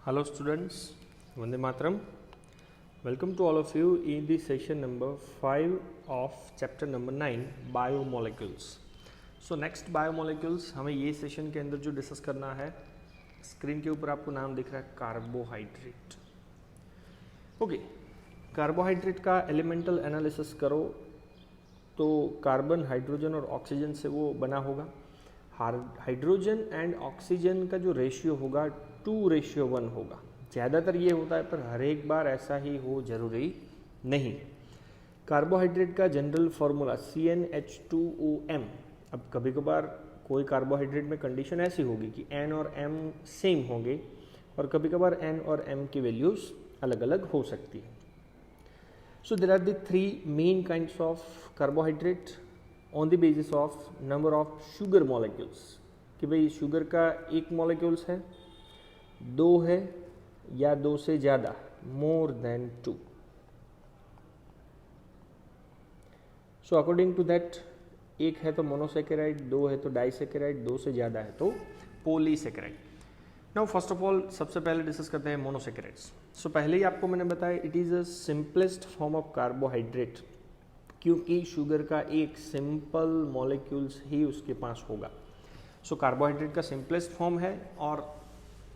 Hello students, Vande Mataram. Welcome to all of you in the session number 5 of chapter number 9 Biomolecules. So next Biomolecules हमें ये session के अंदर जो discuss करना है, screen के ऊपर आपको नाम दिख रहा है कार्बोहाइड्रेट. ओके, कार्बोहाइड्रेट का एलिमेंटल एनालिसिस करो तो कार्बन, हाइड्रोजन और ऑक्सीजन से वो बना होगा. हाइड्रोजन एंड ऑक्सीजन का जो रेशियो होगा 2:1 होगा. ज़्यादातर ये होता है पर हर एक बार ऐसा ही हो जरूरी नहीं. कार्बोहाइड्रेट का जनरल फार्मूला CnH2OM. अब कभी कभार कोई कार्बोहाइड्रेट में कंडीशन ऐसी होगी कि N और M सेम होंगे और कभी कभार N और M की वैल्यूज़ अलग अलग हो सकती है. So there are the 3 main kinds of carbohydrate on the basis of number of sugar molecules. कि भाई शुगर का एक मॉलिक्यूल्स है, 2 है या 2 से ज़्यादा, more than 2. So according to that, एक है तो मोनोसेकेराइड, 2 है तो डाइसेकेराइड, 2 से ज़्यादा है तो polysaccharide. Now first of all सबसे पहले डिस्कस करते हैं मोनोसेकेराइड्स. सो पहले ही आपको मैंने बताया it is a simplest form of carbohydrate, क्योंकि शुगर का एक सिंपल मॉलिक्यूल्स ही उसके पास होगा. सो कार्बोहाइड्रेट का सिंपलेस्ट फॉर्म है और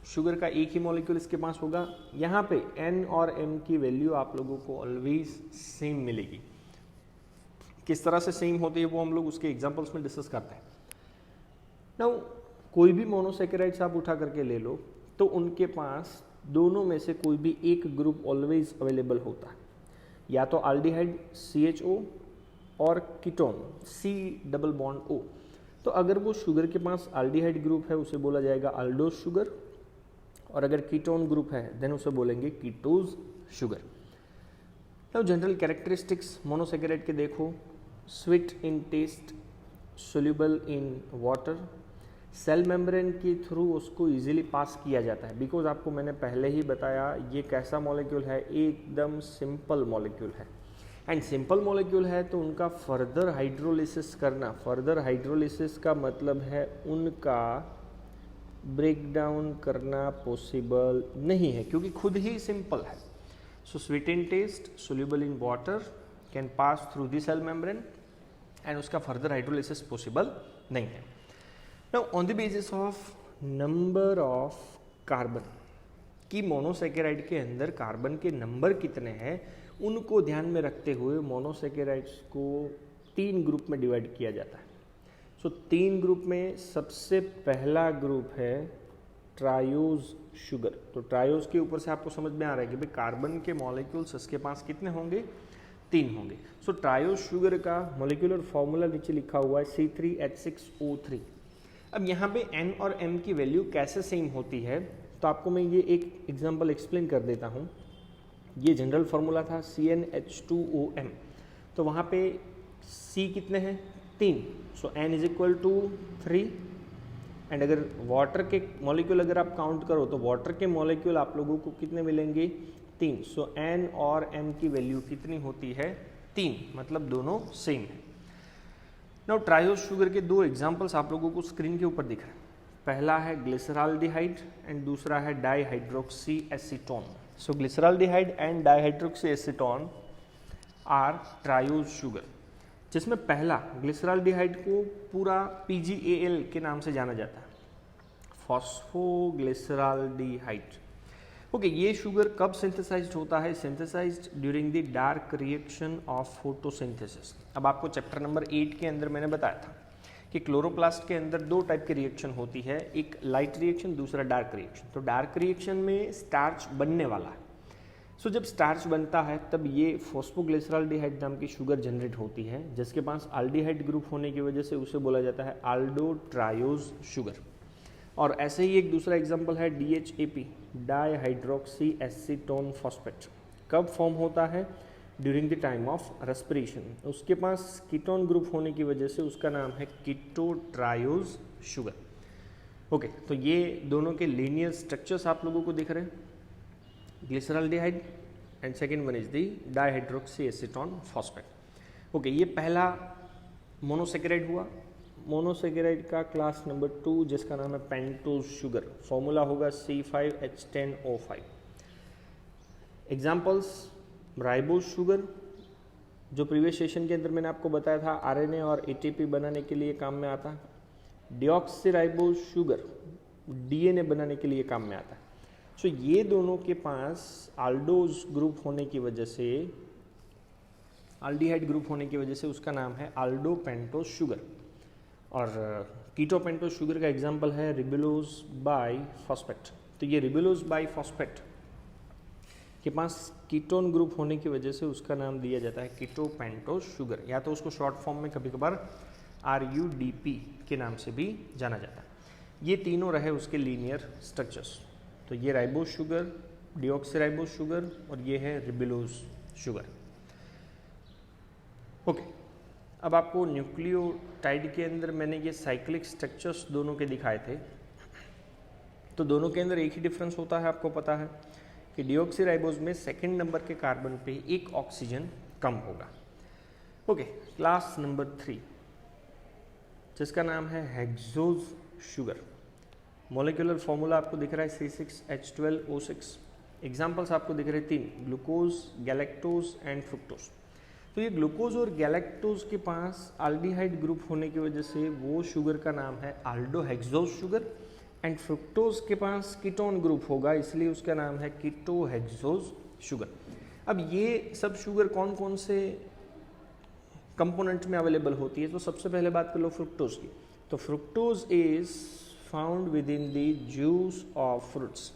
शुगर का एक ही मॉलिक्यूल इसके पास होगा. यहाँ पे N और M की वैल्यू आप लोगों को ऑलवेज सेम मिलेगी. किस तरह से सेम होती है वो हम लोग उसके एग्जांपल्स में डिस्कस करते हैं. नाउ कोई भी मोनोसेकेराइड्स आप उठा करके ले लो तो उनके पास दोनों में से कोई भी एक ग्रुप ऑलवेज अवेलेबल होता है. या तो अल्डिहाइड CHO और कीटोन C+O. तो अगर वो शुगर के पास अल्डिहाइड ग्रुप है उसे बोला जाएगा अल्डोज शुगर, और अगर कीटोन ग्रुप है देन उसे बोलेंगे कीटोज शुगर. तो जनरल कैरेक्टरिस्टिक्स मोनोसेकेराइड के देखो, sweet in taste, soluble in water, cell membrane के थ्रू उसको इजीली पास किया जाता है. बिकॉज आपको मैंने पहले ही बताया ये कैसा मॉलिक्यूल है, एकदम सिंपल मॉलिक्यूल है. एंड सिंपल मॉलिक्यूल है तो उनका फर्दर हाइड्रोलिसिस करना, फर्दर हाइड्रोलिसिस का मतलब है उनका ब्रेक डाउन करना पॉसिबल नहीं है, क्योंकि खुद ही सिंपल है. So sweet in taste, soluble in water, can pass through the cell membrane and उसका फर्दर हाइड्रोलिसिस पॉसिबल नहीं है. Now on the basis of number of carbon कि मोनोसेकेराइड के अंदर कार्बन के नंबर कितने हैं, उनको ध्यान में रखते हुए मोनोसेकेराइड्स को 3 ग्रुप में डिवाइड किया जाता है. सो 3 ग्रुप में सबसे पहला ग्रुप है ट्रायोज शुगर. तो ट्रायोज के ऊपर से आपको समझ में आ रहा है कि भाई कार्बन के मॉलिक्यूल्स इसके पास कितने होंगे, 3 होंगे. सो ट्रायोज शुगर का मॉलिक्यूलर फॉर्मूला नीचे लिखा हुआ है C3H6O3. अब यहाँ पे N और M की वैल्यू कैसे सेम होती है तो आपको मैं ये एक एग्जांपल एक्सप्लेन कर देता हूँ. ये जनरल फार्मूला था CnH2OM. तो वहाँ पे C कितने हैं, 3. सो N = 3. एंड अगर वाटर के मॉलिक्यूल अगर आप काउंट करो तो वाटर के मॉलिक्यूल आप लोगों को कितने मिलेंगे, 3. सो N और M की वैल्यू कितनी होती है, 3. मतलब दोनों सेम है. नाउ ट्रायोज शुगर के 2 एग्जांपल्स आप लोगों को स्क्रीन के ऊपर दिख रहे हैं. पहला है ग्लिसरॉल्डिहाइड एंड दूसरा है dihydroxy acetone. So glyceraldehyde and dihydroxy acetone are triose sugar, जिसमें पहला ग्लिसरॉल्डिहाइड को पूरा PgAl के नाम से जाना जाता है, फॉस्फोग्लिसरॉल्डिहाइड. ओके, ये शुगर कब सिंथेसाइज्ड होता है, synthesised during the dark reaction of photosynthesis. अब आपको चैप्टर नंबर 8 के अंदर मैंने बताया था कि क्लोरोप्लास्ट के अंदर 2 टाइप की रिएक्शन होती है, एक लाइट रिएक्शन, दूसरा डार्क रिएक्शन. तो डार्क रिएक्शन में स्टार्च बनने वाला है. सो जब स्टार्च बनता है तब ये फॉस्फोग्लिसरॉल्डिहाइड नाम की शुगर जनरेट होती है, जिसके पास अल्डिहाइड ग्रुप होने की वजह से उसे बोला जाता है अल्डो ट्रायोज शुगर. और ऐसे ही एक दूसरा एग्जांपल है DHAP, डाइहाइड्रोक्सी एसीटोन फॉस्फेट. कब फॉर्म होता है, during the time of respiration. उसके पास कीटोन ग्रुप होने की वजह से उसका नाम है कीटोट्रायोज शुगर. ओके, तो ये दोनों के लीनियर स्ट्रक्चर्स आप लोगों को दिख रहे हैं, glyceraldehyde and second one is the dihydroxy acetone phosphate. Okay, ये पहला मोनोसेकेराइड हुआ. मोनोसेकेराइड का क्लास नंबर 2 जिसका नाम है पेंटोज शुगर, फॉर्मूला होगा C5H10O5। एग्जाम्पल्स, राइबोज शुगर जो प्रीवियस सेशन के अंदर मैंने आपको बताया था आरएनए और एटीपी बनाने के लिए काम में आता है। डिऑक्सीराइबोज शुगर डीएनए बनाने के लिए काम में आता है। सो ये दोनों के पास आल्डोज ग्रुप होने की वजह से, आल्डिहाइड ग्रुप होने की वजह से उसका नाम है आल्डो पेंटोज शुगर। और कीटो पेंटोज शुगर का एग्जांपल है रिबुलोज बाई फॉस्फेट। तो ये रिबुलोज बाई फॉस्फेट के पास कीटोन ग्रुप होने की वजह से उसका नाम दिया जाता है कीटो पेंटोज शुगर, या तो उसको शॉर्ट फॉर्म में कभी कभार RUDP के नाम से भी जाना जाता है। ये तीनों रहे उसके लीनियर स्ट्रक्चर्स। तो ये राइबोज शुगर, डिऑक्सीराइबोज शुगर और ये है रिबुलोज शुगर। ओके, अब आपको न्यूक्लियोटाइड के अंदर मैंने ये साइक्लिक स्ट्रक्चर्स दोनों के दिखाए थे। तो दोनों के अंदर एक ही डिफरेंस होता है, आपको पता है कि डिऑक्सीराइबोज में सेकंड नंबर के कार्बन पे एक ऑक्सीजन कम होगा। ओके, क्लास नंबर 3 जिसका नाम है हेक्सोज शुगर। मॉलिक्यूलर फॉर्मूला आपको दिख रहा है C6H12O6। एग्जाम्पल्स आपको दिख रहे 3, ग्लूकोज, गैलेक्टोज एंड फ्रुक्टोज। तो ये ग्लूकोज और गैलेक्टोज के पास आल्डिहाइड ग्रुप होने की वजह से वो शुगर का नाम है आल्डोहेक्सोज शुगर, एंड फ्रुक्टोज के पास कीटोन ग्रुप होगा इसलिए उसका नाम है कीटोहेक्सोज शुगर। अब ये सब शुगर कौन कौन से कंपोनेंट में अवेलेबल होती है, तो सबसे पहले बात कर लो फ्रुक्टोज की। तो fructose is found with in the juice of fruits,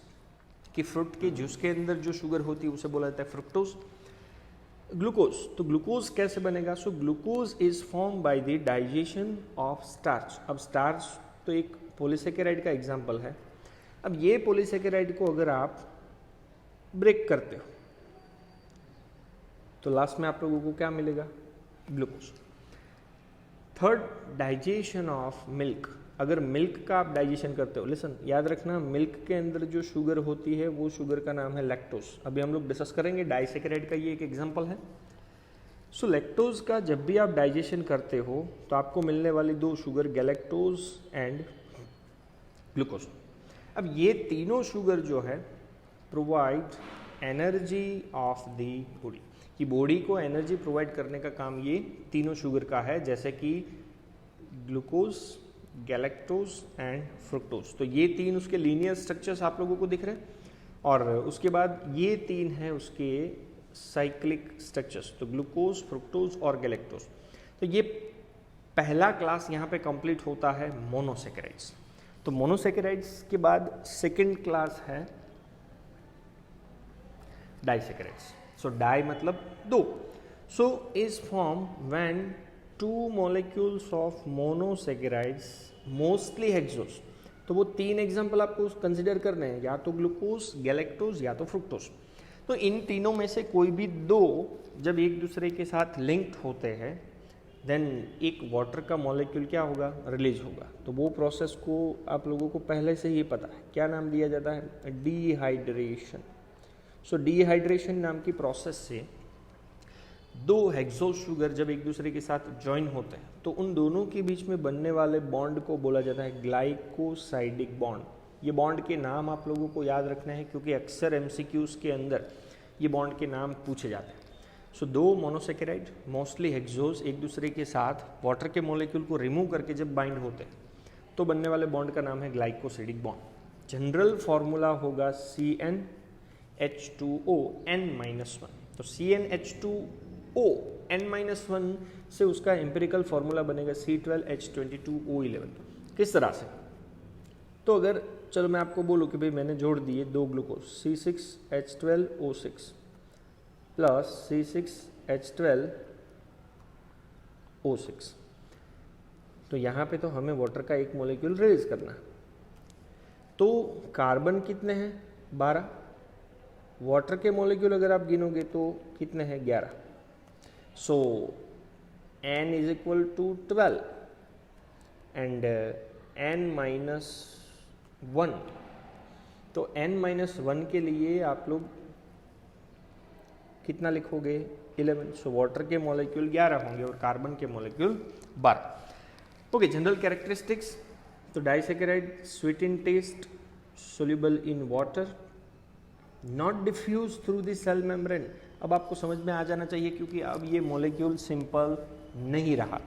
कि फ्रूट के जूस के अंदर जो शुगर होती है उसे बोला जाता है फ्रुक्टोज। ग्लूकोज, तो ग्लूकोज कैसे बनेगा? So glucose is form by the digestion of starch. अब स्टार्च तो एक पॉलीसेकेराइड का एग्जाम्पल है। अब ये पॉलीसेकेराइड को अगर आप ब्रेक करते हो तो लास्ट में आप लोगों को क्या मिलेगा? Glucose. Third, digestion of milk. अगर मिल्क का आप डाइजेशन करते हो, लिसन याद रखना, मिल्क के अंदर जो शुगर होती है वो शुगर का नाम है लैक्टोज। अभी हम लोग डिस्कस करेंगे, डाइसेकेराइड का ये एक एग्जांपल है। सो लैक्टोज का जब भी आप डाइजेशन करते हो तो आपको मिलने वाली दो शुगर गैलेक्टोज एंड ग्लूकोज। अब ये तीनों शुगर जो है provide energy of the body, कि बॉडी को एनर्जी प्रोवाइड करने का काम ये तीनों शुगर का है, जैसे कि ग्लूकोज, गैलेक्टोज एंड फ्रुक्टोज। तो ये तीन उसके लीनियर स्ट्रक्चर्स आप लोगों को दिख रहे हैं, और उसके बाद ये तीन है उसके साइक्लिक स्ट्रक्चर्स, तो ग्लूकोज, फ्रुक्टोज और गैलेक्टोज। तो ये पहला क्लास यहाँ पे कंप्लीट होता है मोनोसेकेराइड्स। तो मोनोसेकेराइड्स के बाद सेकंड क्लास है डाइसेकेराइड्स। सो डाई मतलब दो। So is form when two molecules of monosaccharides mostly hexose. तो वो तीन एग्जांपल आपको कंसिडर करने हैं, या तो ग्लूकोज, गैलेक्टोज या तो फ्रुक्टोज। तो इन तीनों में से कोई भी दो जब एक दूसरे के साथ लिंक्ड होते हैं देन एक वाटर का मॉलिक्यूल क्या होगा? रिलीज होगा। तो वो प्रोसेस को आप लोगों को पहले से ही पता है, क्या नाम दिया जाता है? डिहाइड्रेशन। सो डिहाइड्रेशन नाम की प्रोसेस से दो हेक्सोज शुगर जब एक दूसरे के साथ ज्वाइन होते हैं तो उन दोनों के बीच में बनने वाले बॉन्ड को बोला जाता है ग्लाइकोसाइडिक बॉन्ड। ये बॉन्ड के नाम आप लोगों को याद रखना है क्योंकि अक्सर एमसीक्यूज के अंदर ये बॉन्ड के नाम पूछे जाते हैं। सो दो मोनोसेकेराइड मोस्टली हेक्सोज एक दूसरे के साथ वाटर के मॉलिक्यूल को रिमूव करके जब बाइंड होते हैं तो बनने वाले बॉन्ड का नाम है ग्लाइकोसाइडिक बॉन्ड। जनरल फॉर्मूला होगा CnH2O n-1। तो CnH2O n-1 से उसका एम्पिरिकल फॉर्मूला बनेगा C12H22O11। किस तरह से? तो अगर चलो मैं आपको बोलूँ कि भाई मैंने जोड़ दिए दो ग्लूकोज C6H12O6 प्लस C6H12O6, तो यहाँ पे तो हमें वाटर का एक मॉलिक्यूल रिलीज करना है। तो कार्बन कितने हैं? 12। वाटर के मॉलिक्यूल अगर आप गिनोगे तो कितने हैं? 11। So n is equal to 12 and n-1। तो n-1 के लिए आप लोग कितना लिखोगे? 11। सो वाटर के मॉलिक्यूल 11 होंगे और कार्बन के मॉलिक्यूल 12। ओके, जनरल कैरेक्टरिस्टिक्स, तो disaccharide sweet in taste, soluble in water, not diffuse through the cell membrane. अब आपको समझ में आ जाना चाहिए क्योंकि अब ये मॉलिक्यूल सिंपल नहीं रहा,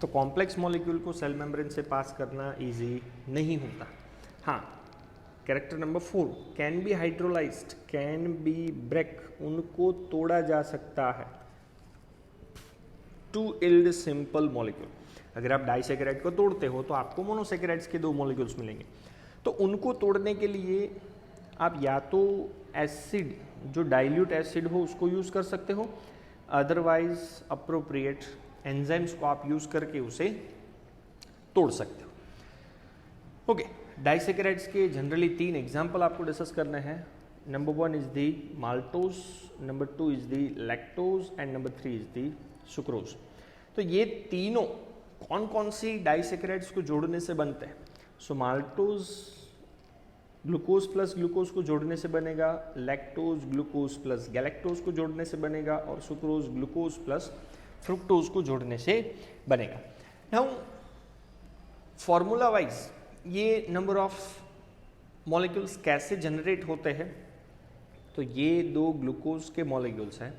तो कॉम्प्लेक्स मॉलिक्यूल को सेल मेम्ब्रेन से पास करना इजी नहीं होता। हाँ, character number 4, can be hydrolysed, can be break, उनको तोड़ा जा सकता है टू इल्ड सिंपल मॉलिक्यूल। अगर आप डाइसैकेराइड को तोड़ते हो तो आपको मोनोसैकेराइड्स के 2 मॉलिक्यूल्स मिलेंगे, तो उनको तोड़ने के लिए आप या तो एसिड, जो डाइल्यूट एसिड हो उसको यूज़ कर सकते हो, अदरवाइज अप्रोप्रिएट एंजाइम्स को आप यूज़ करके उसे तोड़ सकते हो। ओके, डाइसैकेराइड्स के जनरली 3 एग्जाम्पल आपको डिस्कस करने हैं। Number 1 is the maltose, number 2 is the lactose and number 3 is the sucrose. तो ये तीनों कौन कौन सी डाइसैकेराइड्स को जोड़ने से बनते हैं? सो माल्टोज ग्लूकोज प्लस ग्लूकोज को जोड़ने से बनेगा, लैक्टोज ग्लूकोज प्लस गैलेक्टोज को जोड़ने से बनेगा, और सुक्रोज ग्लूकोज प्लस फ्रुक्टोज को जोड़ने से बनेगा। नाउ फॉर्मूला वाइज ये नंबर ऑफ मॉलिक्यूल्स कैसे जनरेट होते हैं? तो ये 2 ग्लूकोज के मॉलिक्यूल्स हैं।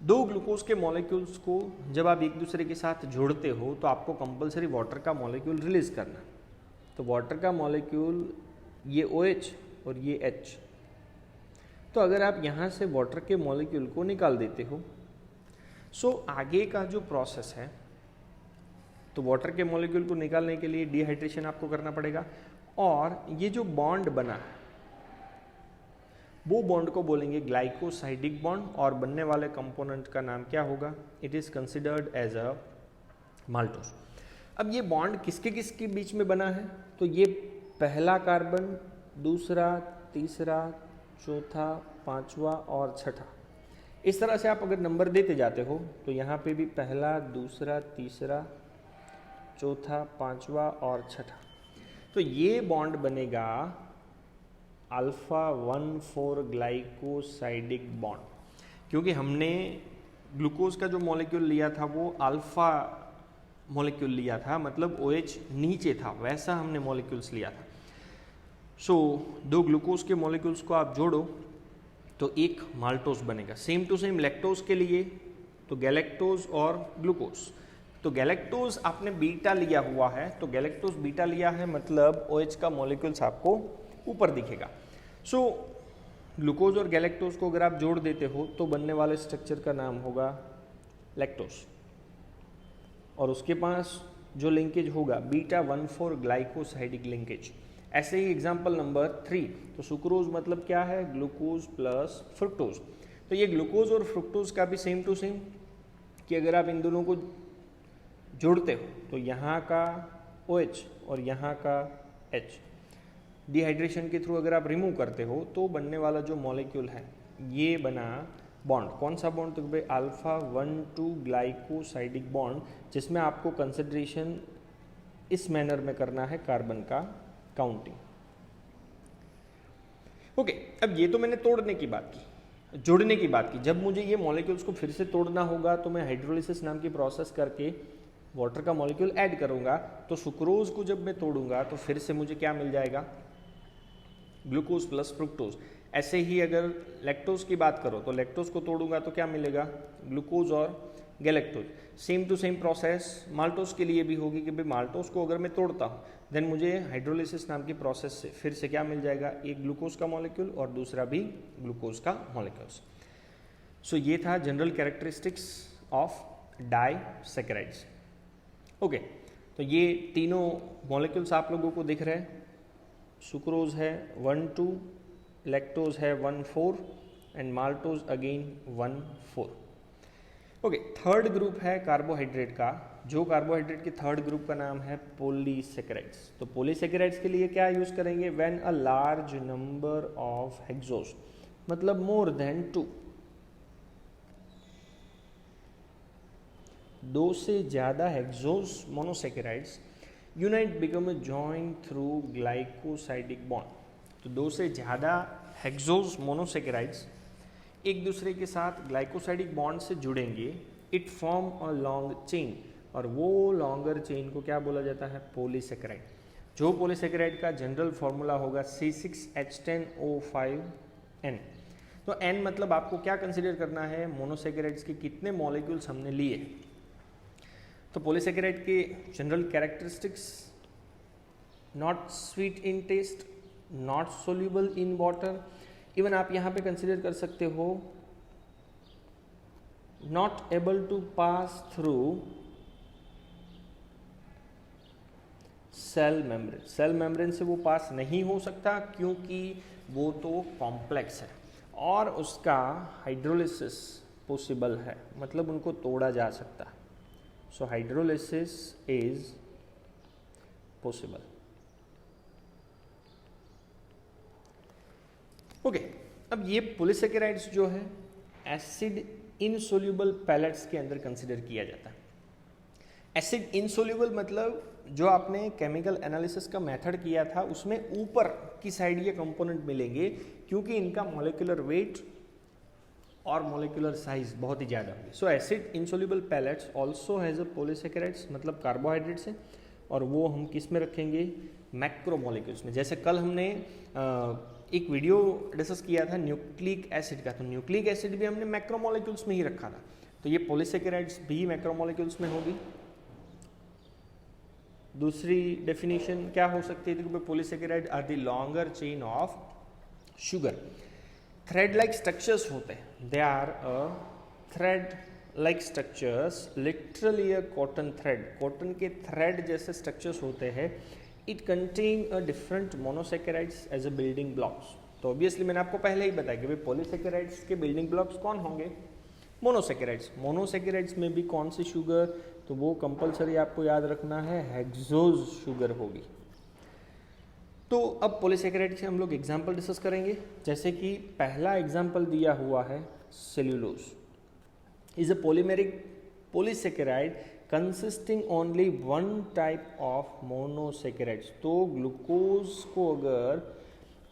2 ग्लूकोज के मॉलिक्यूल्स को जब आप एक दूसरे के साथ जोड़ते हो तो आपको कंपलसरी वाटर का मॉलिक्यूल रिलीज करना। तो वाटर का मॉलिक्यूल ये OH और ये H। तो अगर आप यहाँ से वाटर के मॉलिक्यूल को निकाल देते हो, सो आगे का जो प्रोसेस है, तो वाटर के मॉलिक्यूल को निकालने के लिए डिहाइड्रेशन आपको करना पड़ेगा, और ये जो बॉन्ड बना वो बॉन्ड को बोलेंगे ग्लाइकोसाइडिक बॉन्ड, और बनने वाले कंपोनेंट का नाम क्या होगा? It is considered as a maltose. अब ये बॉन्ड किसके किसके बीच में बना है? तो ये पहला कार्बन, दूसरा, तीसरा, चौथा, पांचवा और छठा, इस तरह से आप अगर नंबर देते जाते हो तो यहाँ पे भी पहला, दूसरा, तीसरा, चौथा, पांचवा और छठा। तो ये बॉन्ड बनेगा अल्फा 1,4 ग्लाइकोसाइडिक बॉन्ड, क्योंकि हमने ग्लूकोज का जो मॉलिक्यूल लिया था वो अल्फा मॉलिक्यूल लिया था, मतलब OH नीचे था, वैसा हमने मॉलिक्यूल्स लिया था। सो 2 ग्लूकोज के मॉलिक्यूल्स को आप जोड़ो तो एक माल्टोज बनेगा। सेम टू सेम लैक्टोज के लिए, तो गैलेक्टोज और ग्लूकोज। तो गैलेक्टोज आपने बीटा लिया हुआ है, तो गैलेक्टोज बीटा लिया है मतलब OH का मॉलिक्यूल्स आपको ऊपर दिखेगा। सो ग्लूकोज और गैलेक्टोज को अगर आप जोड़ देते हो तो बनने वाले स्ट्रक्चर का नाम होगा लैक्टोज, और उसके पास जो लिंकेज होगा बीटा 1,4 ग्लाइकोसाइडिक लिंकेज। ऐसे ही एग्जाम्पल नंबर 3, तो सुक्रोज मतलब क्या है? Glucose plus fructose. तो ये ग्लूकोज और फ्रुक्टोज का भी सेम टू सेम, कि अगर आप इन दोनों को जोड़ते हो तो यहाँ का OH और यहाँ का H, डिहाइड्रेशन के थ्रू अगर आप रिमूव करते हो तो बनने वाला जो मॉलिक्यूल है ये बना बॉन्ड। कौन सा बॉन्ड? तो भाई अल्फा 1,2 ग्लाइकोसाइडिक बॉन्ड, जिसमें आपको कंसिडरेशन इस मैनर में करना है कार्बन का काउंटिंग। ओके, अब ये तो मैंने तोड़ने की बात की, जोड़ने की बात की। जब मुझे ये मॉलिक्यूल्स को फिर से तोड़ना होगा तो मैं हाइड्रोलिसिस नाम की प्रोसेस करके वाटर का मॉलिक्यूल ऐड करूंगा। तो सुक्रोज को जब मैं तोड़ूंगा तो फिर से मुझे क्या मिल जाएगा? Glucose plus fructose. ऐसे ही अगर लैक्टोज की बात करो तो लैक्टोज को तोड़ूंगा तो क्या मिलेगा? ग्लूकोज और galactose. Same to same process maltose के लिए भी होगी कि भाई माल्टोज को अगर मैं तोड़ता हूँ देन मुझे हाइड्रोलिसिस नाम की प्रोसेस से फिर से क्या मिल जाएगा? एक ग्लूकोज का मॉलिक्यूल और दूसरा भी ग्लूकोज का मॉलिक्यूल्स। सो ये था general characteristics of disaccharides. Okay, तो ये तीनों मॉलिक्यूल्स आप लोगों को दिख रहे हैं। सुक्रोज है 1,2, लैक्टोज है 1,4 and maltose again 1,4। Okay, third group है कार्बोहाइड्रेट का। जो कार्बोहाइड्रेट के थर्ड ग्रुप का नाम है पॉलीसैकेराइड्स। तो पॉलीसैकेराइड्स के लिए क्या यूज करेंगे? When a large number of hexose, मतलब मोर देन 2, 2 से ज्यादा hexose monosaccharides unite become a joint through glycosidic bond. तो 2 से ज़्यादा हेक्सोस मोनोसैकेराइड्स एक दूसरे के साथ ग्लाइकोसाइडिक बॉन्ड से जुड़ेंगे। It form a long chain, और वो लॉन्गर चेन को क्या बोला जाता है? पॉलीसेकेराइड। जो पॉलीसेकेराइड का जनरल फॉर्मूला होगा C6H10O5N। तो N मतलब आपको क्या कंसीडर करना है? मोनोसेकेराइड्स के कितने मॉलिक्यूल्स हमने लिए। तो पॉलीसेकेराइड के general characteristics, not sweet in taste, not soluble in water, even आप यहाँ पे कंसीडर कर सकते हो not able to pass through cell membrane. Cell membrane से वो पास नहीं हो सकता क्योंकि वो तो कॉम्प्लेक्स है और उसका हाइड्रोलिसिस पॉसिबल है, मतलब उनको तोड़ा जा सकता है। सो हाइड्रोलिसिस इज पॉसिबल। ओके, अब ये पॉलीसेकेराइड्स जो है एसिड इनसोल्यूबल पैलेट्स के अंदर कंसिडर किया जाता है। एसिड इनसोल्यूबल मतलब जो आपने केमिकल एनालिसिस का मेथड किया था उसमें ऊपर की साइड ये कंपोनेंट मिलेंगे क्योंकि इनका मॉलिक्यूलर वेट और मॉलिक्यूलर साइज बहुत ही ज़्यादा होगी। So acid insoluble pellets also has a polysaccharides, मतलब कार्बोहाइड्रेट्स हैं, और वो हम किस में रखेंगे? मैक्रोमोलिक्यूल्स में। जैसे कल हमने एक वीडियो डिस्कस किया था न्यूक्लिक एसिड का, तो न्यूक्लिक एसिड भी हमने मैक्रोमोलिक्यूल्स में ही रखा था। तो ये पॉलीसेकेराइड्स भी मैक्रोमोलिक्यूल्स में होगी। दूसरी डेफिनेशन क्या हो सकती है? देखो, polysaccharide are the longer chain of sugar. Thread like structures होते हैं, they are a thread like structures, literally a cotton thread. Cotton के थ्रेड जैसे स्ट्रक्चर्स होते हैं। It contain a different monosaccharides as a building blocks. तो obviously मैंने आपको पहले ही बताया कि भाई पॉलीसेकेराइड्स के बिल्डिंग ब्लॉक्स कौन होंगे? मोनोसेकेराइड्स। मोनोसेकेराइड्स में भी कौन सी शुगर? तो वो कंपलसरी आपको याद रखना है, हेक्सोज शुगर होगी। तो अब पॉलीसेकेराइड के हम लोग एग्जाम्पल डिस्कस करेंगे। जैसे कि पहला एग्जाम्पल दिया हुआ है cellulose is a polymeric polysaccharide consisting only one type of monosaccharides. तो ग्लूकोज को अगर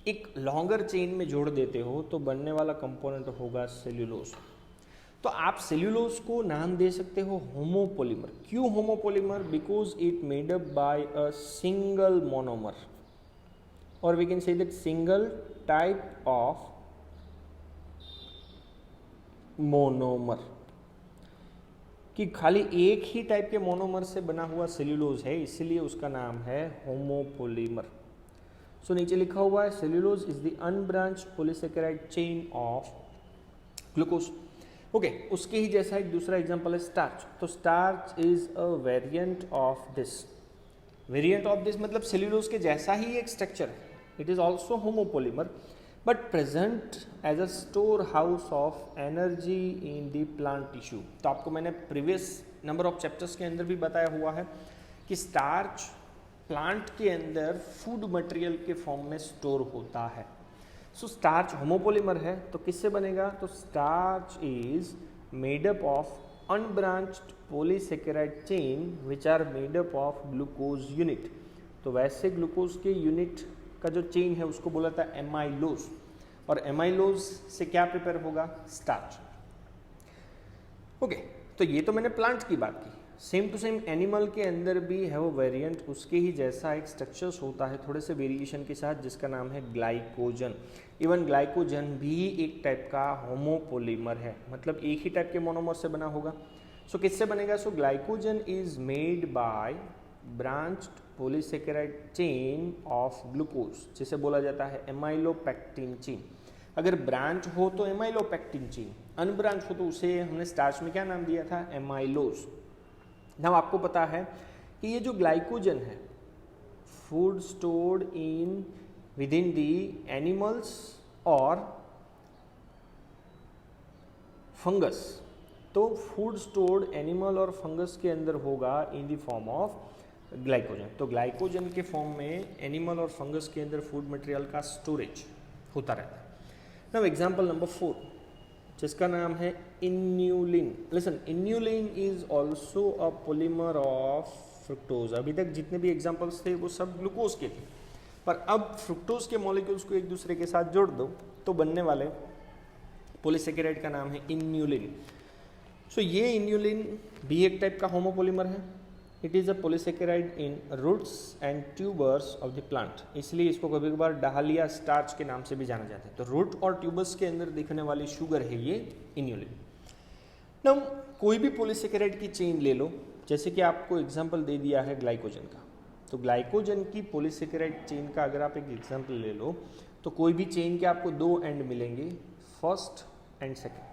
एक लॉन्गर चेन में जोड़ देते हो तो बनने वाला कंपोनेंट होगा सेल्यूलोज। तो आप सेल्यूलोज को नाम दे सकते हो होमोपोलीमर। क्यों homopolymer? Because it made up by a single monomer, और we can say that single type of monomer, कि खाली एक ही टाइप के मोनोमर से बना हुआ सेल्यूलोज है, इसलिए उसका नाम है होमोपोलीमर। सो नीचे लिखा हुआ है cellulose is the unbranched polysaccharide chain of glucose. Okay, उसके ही जैसा एक दूसरा एग्जांपल है स्टार्च। तो starch is a variant of this. Variant of this मतलब सेल्यूलोज के जैसा ही एक स्ट्रक्चर है। It is also homopolymer but present as a store house of energy in the plant tissue. तो आपको मैंने प्रीवियस नंबर ऑफ चैप्टर्स के अंदर भी बताया हुआ है कि स्टार्च प्लांट के अंदर फूड मटेरियल के फॉर्म में स्टोर होता है। सो स्टार्च होमोपोलीमर है तो किससे बनेगा? तो starch is made up of unbranched polysaccharide chain which are made up of glucose unit. तो वैसे ग्लूकोज के यूनिट का जो चेन है उसको बोला था एमाइलोज, और एमाइलोज से क्या प्रिपेयर होगा? स्टार्च। ओके, तो ये तो मैंने प्लांट की बात की। सेम टू सेम एनिमल के अंदर भी है वो वेरिएंट, उसके ही जैसा एक स्ट्रक्चर्स होता है थोड़े से वेरिएशन के साथ, जिसका नाम है ग्लाइकोजन। इवन ग्लाइकोजन भी एक टाइप का होमोपोलीमर है, मतलब एक ही टाइप के मोनोमर से बना होगा। सो किससे बनेगा? So glycogen is made by branched polysaccharide chain of glucose, जिसे बोला जाता है एमाइलोपेक्टिन चेन। अगर ब्रांच हो तो एमाइलोपेक्टिन चेन, अनब्रांच हो तो उसे हमने स्टार्च में क्या नाम दिया था? एमाइलोज। नाउ आपको पता है कि ये जो ग्लाइकोजन है food stored in with in the animals और फंगस। तो फूड स्टोर्ड एनिमल और फंगस के अंदर होगा इन द फॉर्म ऑफ ग्लाइकोजन। तो ग्लाइकोजन के फॉर्म में एनिमल और फंगस के अंदर फूड मटेरियल का स्टोरेज होता रहता है। नाउ एग्जांपल नंबर 4 जिसका नाम है inulin. Listen, inulin is also a polymer of fructose. अभी तक जितने भी एग्जांपल्स थे वो सब ग्लूकोज के थे, पर अब फ्रुक्टोज के मॉलिक्यूल्स को एक दूसरे के साथ जोड़ दो तो बनने वाले पॉलीसेकेराइड का नाम है इन्यूलिन। सो ये इन्यूलिन भी एक टाइप का होमोपोलीमर है। It is a polysaccharide in roots and tubers of the plant, इसलिए इसको कभी कभार डालिया स्टार्च के नाम से भी जाना जाता है। तो रूट और ट्यूबर्स के अंदर दिखने वाली शुगर है ये इन्यूलिन। नाउ कोई भी पॉलीसेकेराइड की चेन ले लो, जैसे कि आपको एग्जांपल दे दिया है ग्लाइकोजन का, तो ग्लाइकोजन की पॉलीसेकेराइड चेन का अगर आप एक एग्जांपल ले लो तो कोई भी चेन के आपको दो एंड मिलेंगे, फर्स्ट एंड सेकंड।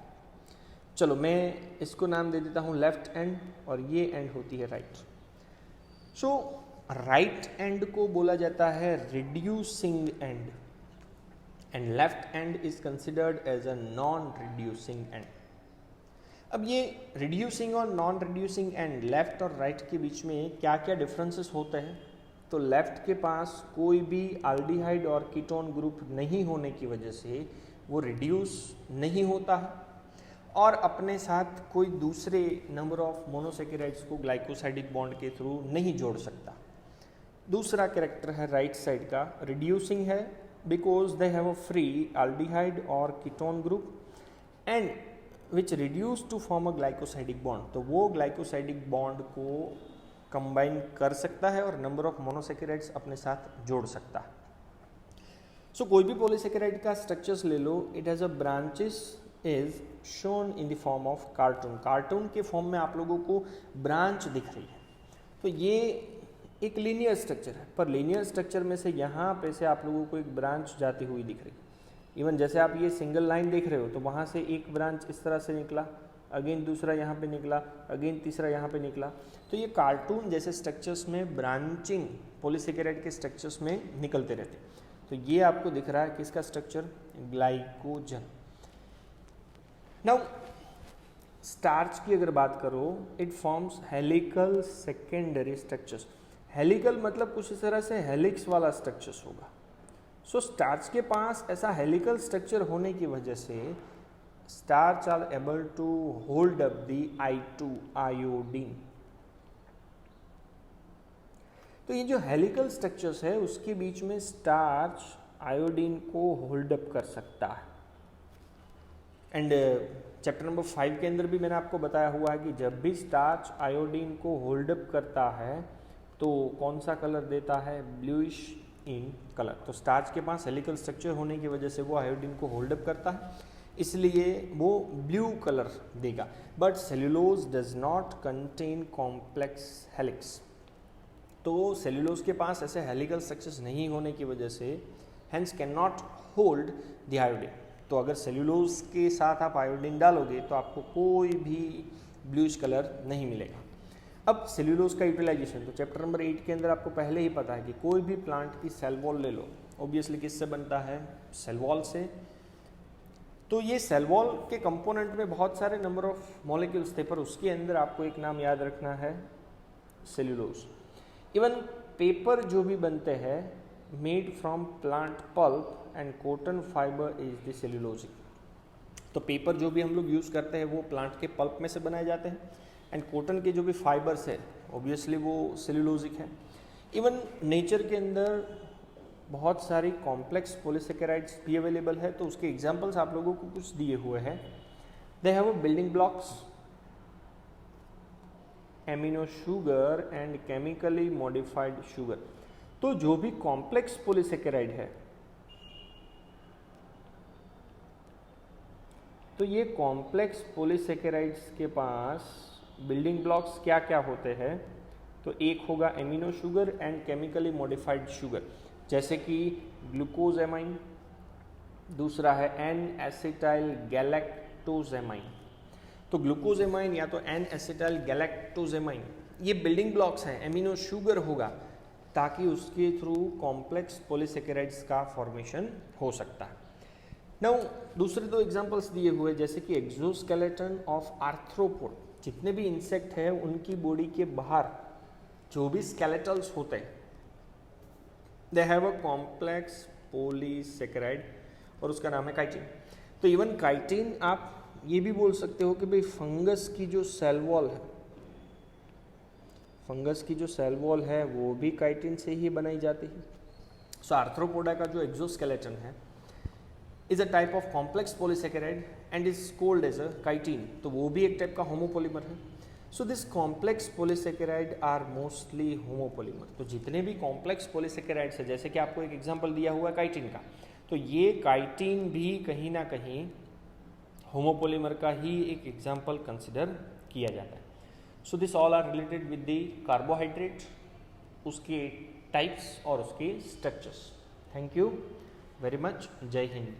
चलो मैं इसको नाम दे देता हूँ लेफ्ट एंड और ये एंड होती है राइट। सो राइट एंड को बोला जाता है reducing end left end is considered as a non reducing end. अब ये रिड्यूसिंग और नॉन रिड्यूसिंग एंड लेफ्ट और राइट के बीच में क्या क्या डिफरेंसेस होते हैं, तो लेफ्ट के पास कोई भी एल्डिहाइड और कीटोन ग्रुप नहीं होने की वजह से वो रिड्यूस नहीं होता है और अपने साथ कोई दूसरे नंबर ऑफ मोनोसेकेराइड्स को ग्लाइकोसाइडिक बॉन्ड के थ्रू नहीं जोड़ सकता। दूसरा कैरेक्टर है राइट साइड का, रिड्यूसिंग है because they have a free aldehyde और ketone group and which reduce to form a glycosidic bond, तो वो ग्लाइकोसाइडिक बॉन्ड को कंबाइन कर सकता है और नंबर ऑफ मोनोसेकेराइड्स अपने साथ जोड़ सकता है। सो कोई भी पॉलीसेकेराइड का स्ट्रक्चर्स ले लो, it has a branches is shown in the form of cartoon. Cartoon के फॉर्म में आप लोगों को ब्रांच दिख रही है, तो ये एक लीनियर स्ट्रक्चर है, पर लीनियर स्ट्रक्चर में से यहाँ पे से आप लोगों को एक ब्रांच जाती हुई दिख रही है। इवन जैसे आप ये सिंगल लाइन देख रहे हो तो वहाँ से एक ब्रांच इस तरह से निकला, अगेन दूसरा यहाँ पे निकला, अगेन तीसरा यहाँ पे निकला। तो ये कार्टून जैसे स्ट्रक्चर्स में ब्रांचिंग पॉलीसेकेराइड के स्ट्रक्चर्स में निकलते रहते। तो ये आपको दिख रहा है किसका स्ट्रक्चर, ग्लाइकोजन। नाउ स्टार्च की अगर बात करो, it forms helical secondary structures. Helical मतलब कुछ इस तरह से हेलिक्स वाला स्ट्रक्चर्स होगा। सो स्टार्च के पास ऐसा हेलिकल स्ट्रक्चर होने की वजह से starch are able to hold up the I2 iodine. तो ये जो हेलिकल स्ट्रक्चर्स है उसके बीच में स्टार्च आयोडीन को होल्ड अप कर सकता है। एंड चैप्टर नंबर 5 के अंदर भी मैंने आपको बताया हुआ है कि जब भी स्टार्च आयोडीन को होल्ड अप करता है तो कौन सा कलर देता है, ब्लूइश इन कलर। तो स्टार्च के पास हेलिकल स्ट्रक्चर होने की वजह से वो आयोडीन को होल्ड अप करता है, इसलिए वो ब्लू कलर देगा। But cellulose does not contain complex helix, तो सेल्यूलोज के पास ऐसे हेलिकल स्ट्रक्चर्स नहीं होने की वजह से hence can not hold the iodine. तो अगर सेल्यूलोज के साथ आप आयोडीन डालोगे तो आपको कोई भी ब्लूइश कलर नहीं मिलेगा। अब सेल्यूलोज का यूटिलाइजेशन, तो चैप्टर नंबर 8 के अंदर आपको पहले ही पता है कि कोई भी प्लांट की सेल वॉल ले लो, ऑब्वियसली किससे बनता है, सेल वॉल से। तो ये सेल वॉल के कंपोनेंट में बहुत सारे नंबर ऑफ मॉलिक्यूल्स थे, पर उसके अंदर आपको एक नाम याद रखना है, सेल्यूलोज। इवन पेपर जो भी बनते हैं made from plant pulp and cotton fibre is the cellulosic. तो पेपर जो भी हम लोग यूज़ करते हैं वो प्लांट के पल्प में से बनाए जाते हैं एंड कॉटन के जो भी फाइबर्स है ऑब्वियसली वो सेल्यूलोजिक है। इवन नेचर के अंदर बहुत सारी कॉम्प्लेक्स पॉलीसेकेराइड्स भी अवेलेबल है, तो उसके एग्जांपल्स आप लोगों को कुछ दिए हुए हैं। दे have a building blocks, amino sugar and chemically modified sugar. तो जो भी कॉम्प्लेक्स पॉलीसेकेराइड है, तो ये कॉम्प्लेक्स पॉलीसेकेराइड्स के पास बिल्डिंग ब्लॉक्स क्या क्या होते हैं, तो एक होगा amino sugar and chemically modified sugar, जैसे कि ग्लूकोजेमाइन, दूसरा है एन एसिटाइल गैलेक्टोजेमाइन। तो ग्लूकोजेमाइन या तो एन एसिटाइल गैलेक्टोजेमाइन ये बिल्डिंग ब्लॉक्स हैं, एमिनो शुगर होगा ताकि उसके थ्रू कॉम्प्लेक्स पॉलीसेकेराइड्स का फॉर्मेशन हो सकता है। नाउ दूसरे दो एग्जांपल्स दिए हुए, जैसे कि एक्सोस्केलेटन ऑफ आर्थ्रोपोड, जितने भी इंसेक्ट हैं उनकी बॉडी के बाहर जो भी स्केलेटल्स होते हैं दे हैव अ कॉम्प्लेक्स पॉलीसेकेराइड और उसका नाम है काइटिन। तो इवन काइटिन आप ये भी बोल सकते हो कि भाई फंगस की जो सेल वॉल है, फंगस की जो सेल वॉल है वो भी काइटिन से ही बनाई जाती है। सो आर्थ्रोपोडा का जो एक्सोस्केलेटन है is a type of complex polysaccharide and is called as a chitin, तो वो भी एक टाइप का होमोपोलीमर है। So this complex polysaccharide are mostly homopolymer. तो जितने भी कॉम्प्लेक्स पॉलीसेकेराइड्स है, जैसे कि आपको एक एग्जांपल दिया हुआ है काइटिन का, तो ये काइटिन भी कहीं ना कहीं होमोपोलीमर का ही एक एग्जाम्पल कंसिडर किया जाता है। So this all are related with the carbohydrate, उसके टाइप्स और उसके structures. Thank you very much. जय हिंद।